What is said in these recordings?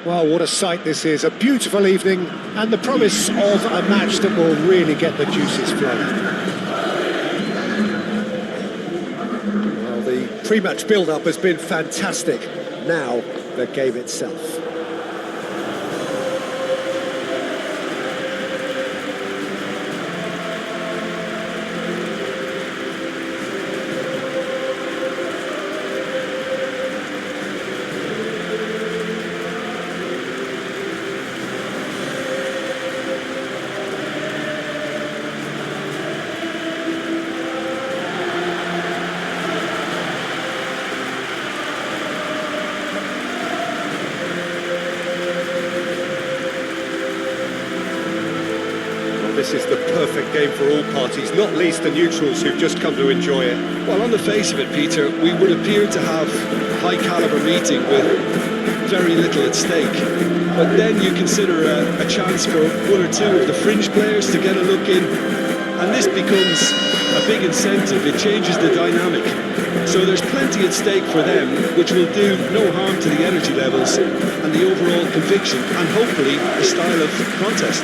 Well, what a sight this is. A beautiful evening and the promise of a match that will really get the juices flowing. Well, the pre-match build-up has been fantastic. Now, the game itself. This is the perfect game for all parties, not least the neutrals who've just come to enjoy it. Well, on the face of it, Peter, we would appear to have high-caliber meeting with very little at stake. But then you consider a chance for one or two of the fringe players to get a look in, and this becomes a big incentive. It changes the dynamic. So there's plenty at stake for them, which will do no harm to the energy levels and the overall conviction, and hopefully the style of contest.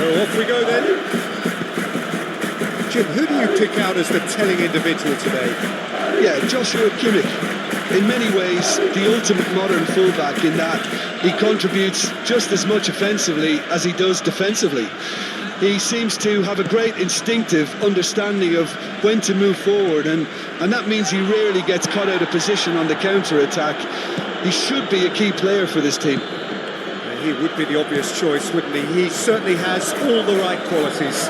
Off we go then. Jim, who do you pick out as the telling individual today? Yeah, Joshua Kimmich. In many ways, the ultimate modern fullback in that he contributes just as much offensively as he does defensively. He seems to have a great instinctive understanding of when to move forward, and that means he rarely gets caught out of position on the counter-attack. He should be a key player for this team. He would be the obvious choice, wouldn't he? He certainly has all the right qualities.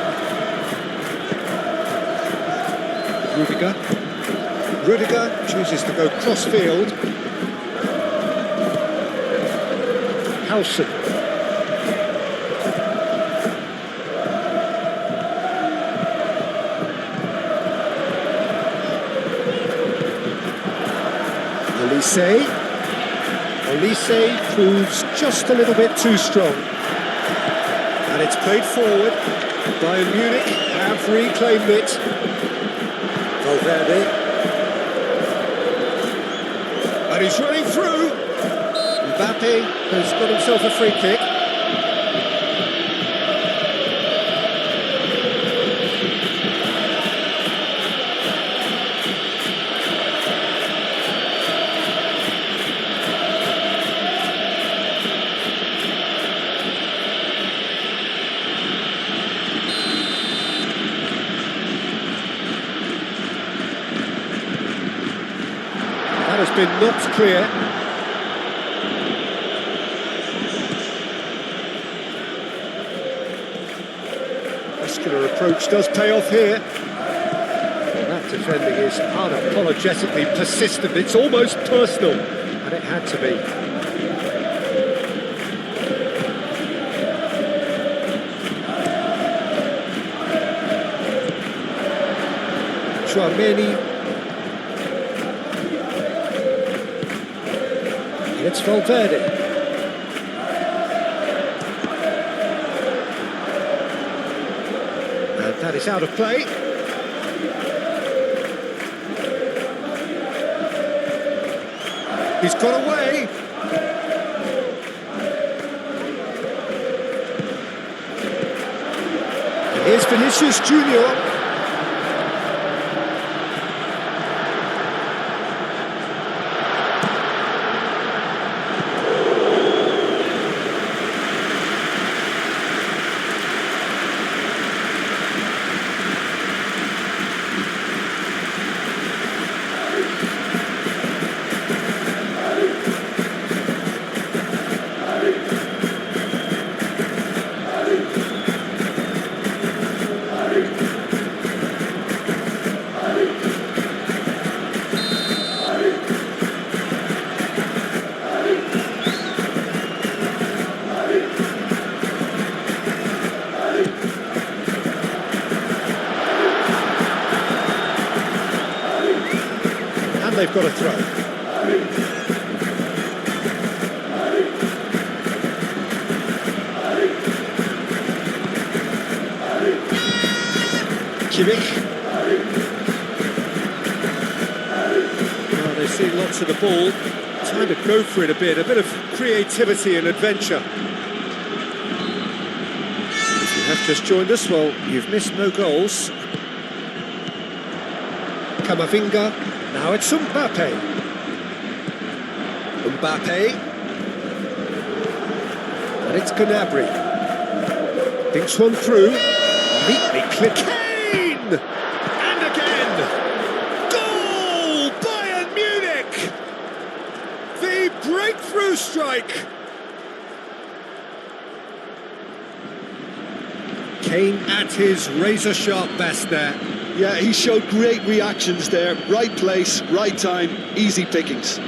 Rudiger chooses to go cross-field. Howson. Olise proves just a little bit too strong. And it's played forward. Bayern Munich have reclaimed it. Valverde. And he's running through. Mbappe has got himself a free kick. Has been knocked clear. Muscular approach does pay off here. Well, that defending is unapologetically persistent. It's almost personal, and it had to be. Chouameni. It's Valverde. And that is out of play. He's got away. And here's Vinicius Junior. They've got a throw. Kimmich. Well, they've seen lots of the ball. Time to go for it a bit of creativity and adventure. If you have just joined us, well, you've missed no goals. Camavinga, now it's Mbappe. Mbappe. And it's Gnabry. Thinks one through. Neatly clipped. Kane! And again! Goal! Bayern Munich! The breakthrough strike! Kane at his razor-sharp best there. Yeah, he showed great reactions there. Right place, right time, easy pickings.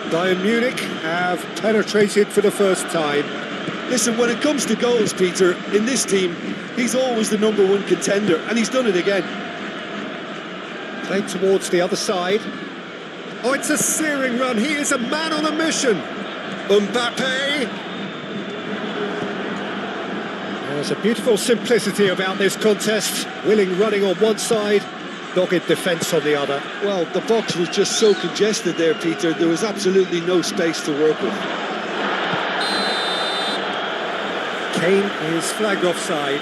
Bayern Munich have penetrated for the first time. Listen, when it comes to goals, Peter, in this team, he's always the #1 contender, and he's done it again. Played towards the other side. Oh, it's a searing run. He is a man on a mission. Mbappe. There's a beautiful simplicity about this contest. Willing running on one side, dogged defence on the other. Well, the box was just so congested there, Peter. There was absolutely no space to work with. Kane is flagged offside.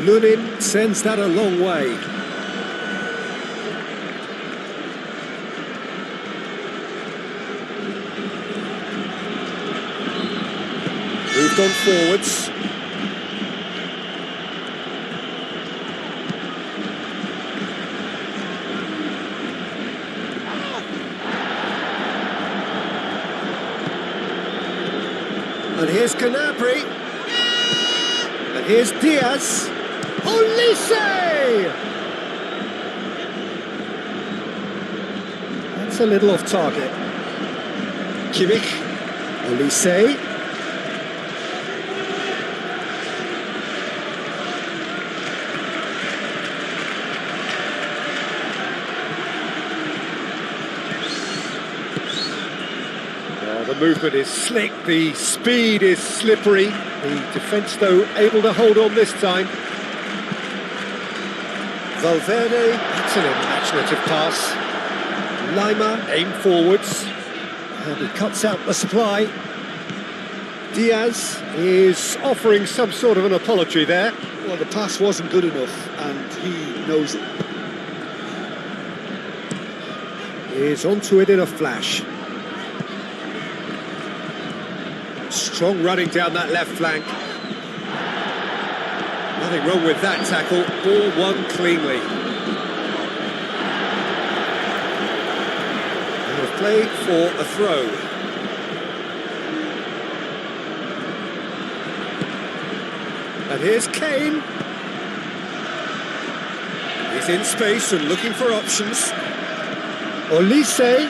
Lunin sends that a long way. Moved on forwards. And here's Gnabry. And here's Diaz. Olise! That's a little off target. Kimmich. Olise. The movement is slick, the speed is slippery. The defence, though, able to hold on this time. Valverde, that's an imaginative pass. Lima, aim forwards. And he cuts out the supply. Diaz is offering some sort of an apology there. Well, the pass wasn't good enough, and he knows it. He's onto it in a flash. Strong running down that left flank. Nothing wrong with that tackle. Ball won cleanly. And a play for a throw. And here's Kane. He's in space and looking for options. Olise.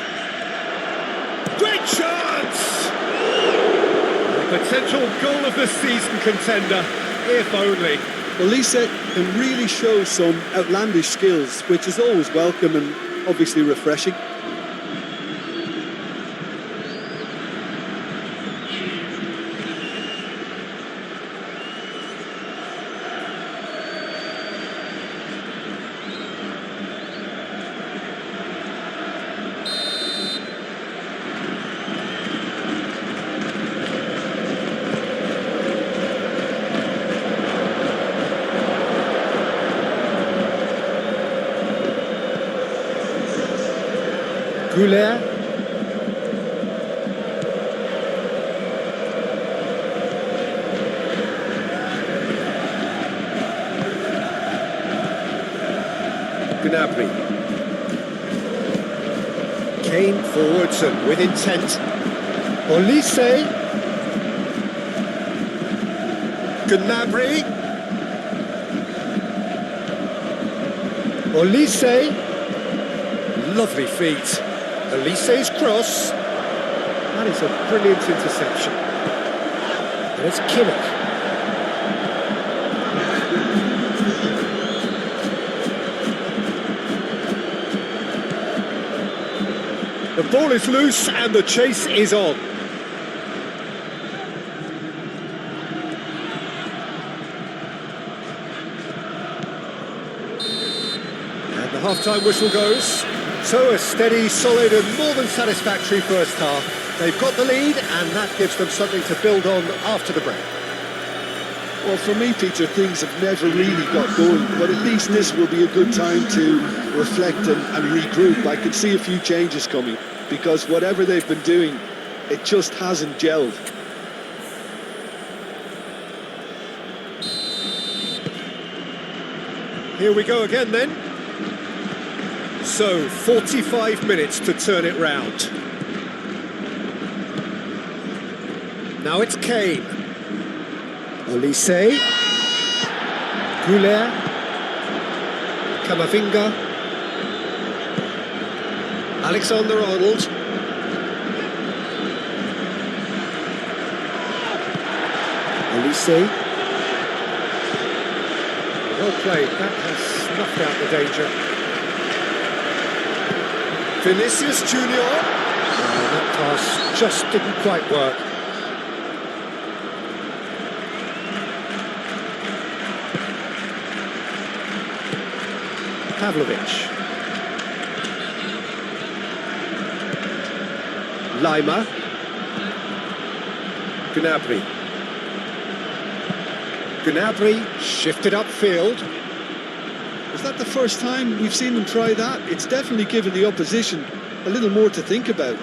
Great chance! Potential goal of the season contender, if only. Olise can really show some outlandish skills, which is always welcome and obviously refreshing. Goulet. Gnabry. Kane forwards and with intent. Olise. Gnabry. Olise. Lovely feet. Olise's cross. That is a brilliant interception. And it's Kimmich. The ball is loose and the chase is on. And the half-time whistle goes. So a steady, solid and more than satisfactory first half. They've got the lead and that gives them something to build on after the break. Well, for me, Peter, things have never really got going, but at least this will be a good time to reflect and regroup. I can see a few changes coming, because whatever they've been doing, it just hasn't gelled. Here we go again then. So, 45 minutes to turn it round. Now it's Kane. Olise. Goulet. Camavinga. Alexander-Arnold. Olise. Well played, that has snuffed out the danger. Vinicius Junior. That pass just didn't quite work. Pavlovic. Lima. Gnabry. Gnabry shifted upfield. Is that the first time we've seen them try that? It's definitely given the opposition a little more to think about.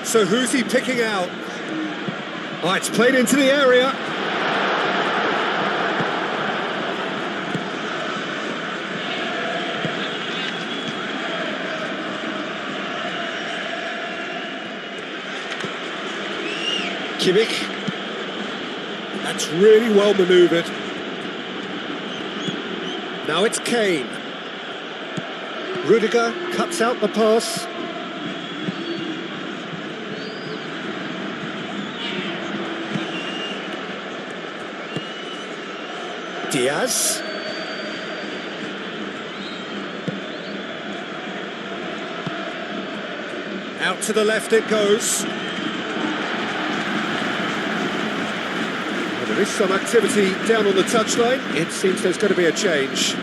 So who's he picking out? Oh, it's played into the area. Kimmich. That's really well manoeuvred. Now it's Kane. Rudiger cuts out the pass. Diaz. Out to the left it goes. Well, there is some activity down on the touchline. It seems there's going to be a change.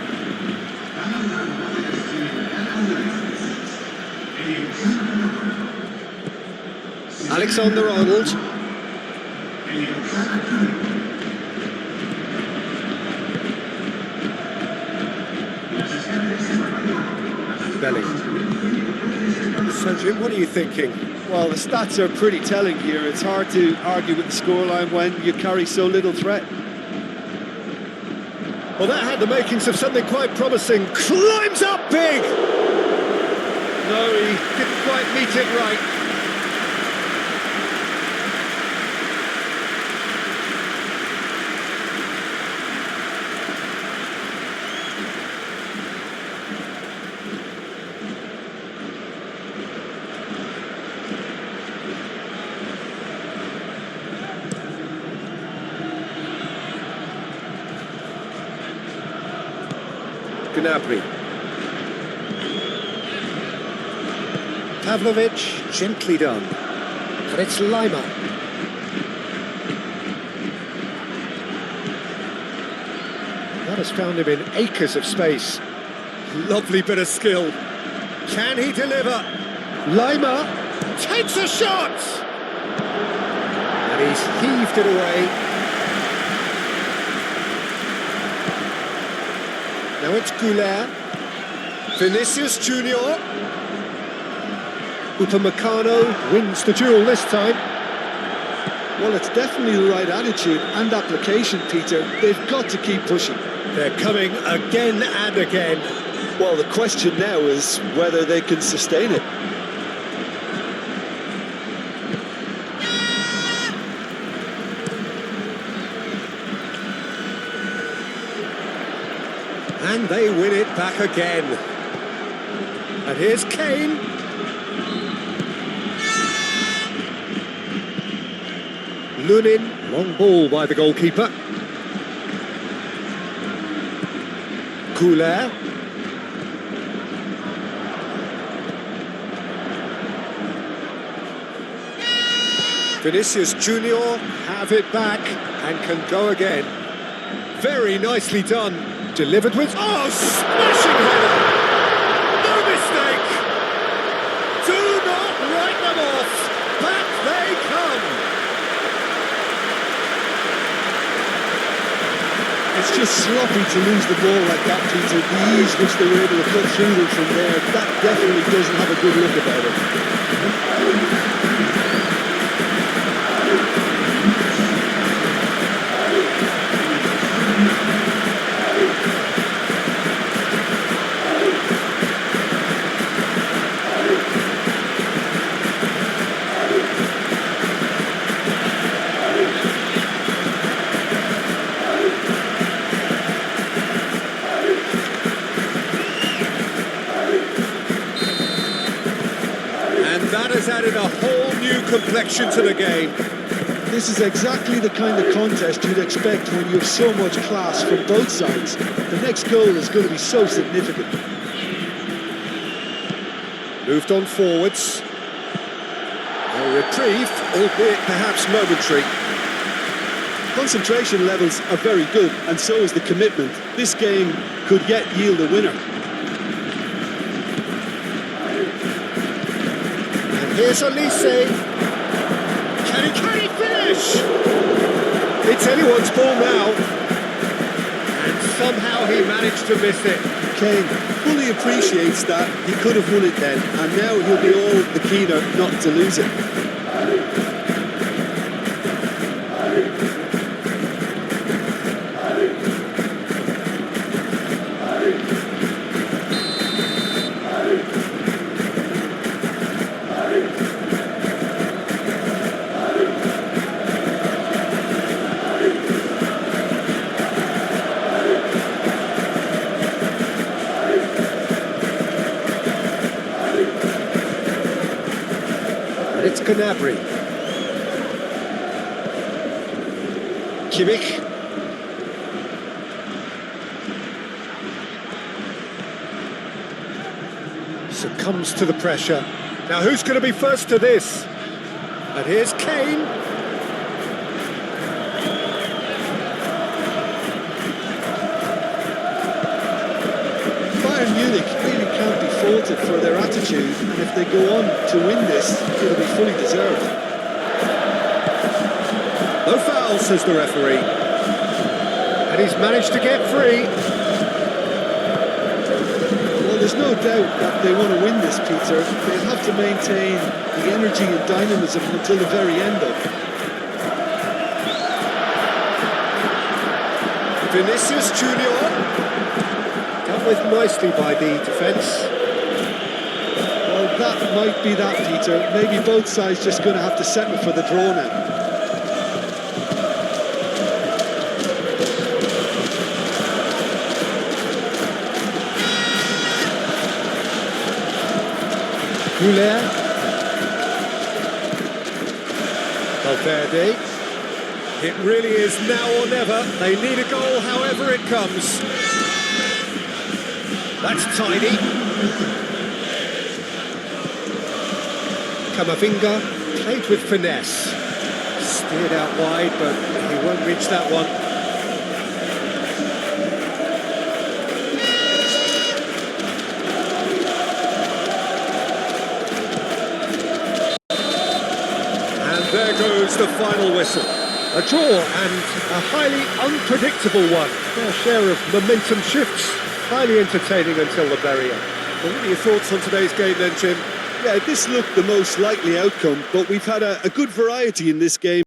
Alexander-Arnold. Belly. So Jim, what are you thinking? Well, the stats are pretty telling here. It's hard to argue with the scoreline when you carry so little threat. Well, that had the makings of something quite promising. Climbs up big! No, he didn't quite meet it right. Gnabry. Pavlovic, gently done. And it's Lima. That has found him in acres of space. Lovely bit of skill. Can he deliver? Lima takes a shot! And he's heaved it away. Now it's Goulet. Vinicius Junior. Upamecano wins the duel this time. Well, it's definitely the right attitude and application, Peter. They've got to keep pushing. They're coming again and again. Well, the question now is whether they can sustain it. And they win it back again. And here's Kane. Lunin, long ball by the goalkeeper. Goulet. Vinicius Junior have it back and can go again. Very nicely done. Delivered with... Oh, smashing header! No mistake! Do not write them off! Back they come! It's just sloppy to lose the ball like that, Peter. The ease which they were able to cut through them from there, that definitely doesn't have a good look about it. That has added a whole new complexion to the game. This is exactly the kind of contest you'd expect when you have so much class from both sides. The next goal is going to be so significant. Moved on forwards. A reprieve, albeit perhaps momentary. Concentration levels are very good, and so is the commitment. This game could yet yield a winner. Here's Elise. Can he finish? It's anyone's ball now. And somehow he managed to miss it. Kane fully appreciates that. He could have won it then, and now he'll be all the keener not to lose it. It's Gnabry. Kimmich. Succumbs to the pressure. Now who's going to be first to this? And here's Kane. Bayern Munich really can't be faulted for their attitude, and if they go on to win this, it'll be fully deserved. No foul, says the referee. And he's managed to get free. Well, there's no doubt that they want to win this, Peter. They'll have to maintain the energy and dynamism until the very end of it. Vinicius Junior. Dealt with nicely by the defence. Well, that might be that, Peter. Maybe both sides just going to have to settle for the draw now. Goulet. Valverde. It really is now or never. They need a goal however it comes. That's tidy. Camavinga played with finesse. Steered out wide, but he won't reach that one. And there goes the final whistle. A draw and a highly unpredictable one. Fair share of momentum shifts. highly entertaining until the very end. Well, what are your thoughts on today's game then, Jim? Yeah, this looked the most likely outcome, but we've had a good variety in this game.